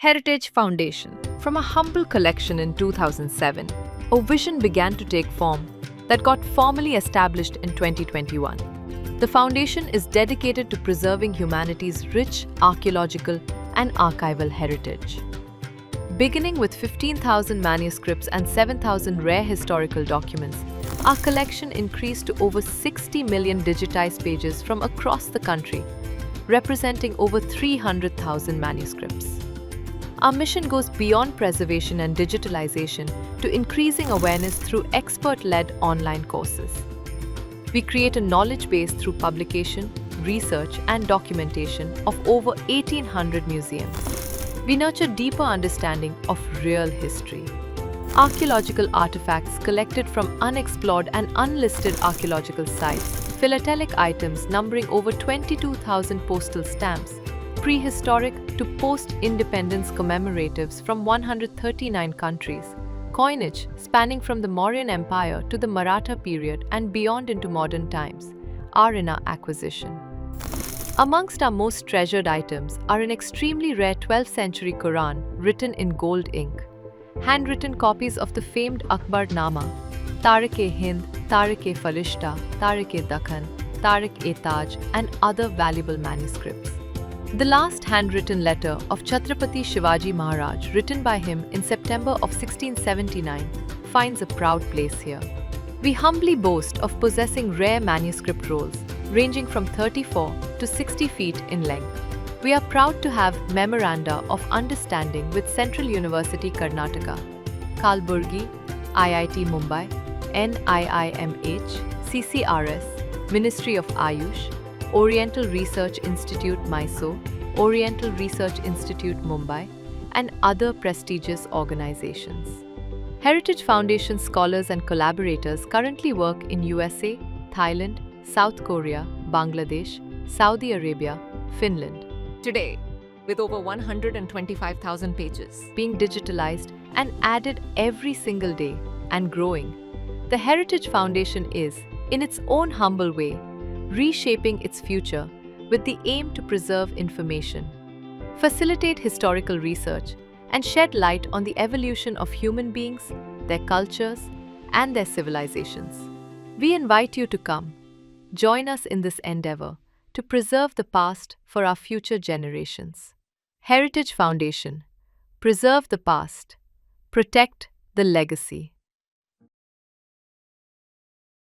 Heritage Foundation. From a humble collection in 2007, a vision began to take form that got formally established in 2021. The foundation is dedicated to preserving humanity's rich archaeological and archival heritage. Beginning with 15,000 manuscripts and 7,000 rare historical documents, our collection increased to over 60 million digitized pages from across the country, representing over 300,000 manuscripts. Our mission goes beyond preservation and digitalization to increasing awareness through expert-led online courses. We create a knowledge base through publication, research, and documentation of over 1,800 museums. We nurture deeper understanding of real history. Archaeological artifacts collected from unexplored and unlisted archaeological sites, philatelic items numbering over 22,000 postal stamps, prehistoric to post-independence commemoratives from 139 countries, coinage spanning from the Mauryan Empire to the Maratha period and beyond into modern times, are in our acquisition. Amongst our most treasured items are an extremely rare 12th century Quran written in gold ink, handwritten copies of the famed Akbarnama, Tariq-e-Hind, Tariq-e-Farishta, Tariq-e-Dakhan, Tariq-e-Taj, and other valuable manuscripts. The last handwritten letter of Chhatrapati Shivaji Maharaj, written by him in September of 1679, finds a proud place here. We humbly boast of possessing rare manuscript rolls ranging from 34 to 60 feet in length. We are proud to have Memoranda of Understanding with Central University Karnataka, Kalburgi, IIT Mumbai, NIIMH, CCRS, Ministry of Ayush, Oriental Research Institute Mysore, Oriental Research Institute Mumbai, and other prestigious organizations. Heritage Foundation scholars and collaborators currently work in USA, Thailand, South Korea, Bangladesh, Saudi Arabia, Finland. Today, with over 125,000 pages Being digitalized and added every single day and growing, the Heritage Foundation is, in its own humble way, reshaping its future with the aim to preserve information, facilitate historical research, and shed light on the evolution of human beings, their cultures, and their civilizations. We invite you to come, join us in this endeavor to preserve the past for our future generations. Heritage Foundation. Preserve the past. Protect the legacy.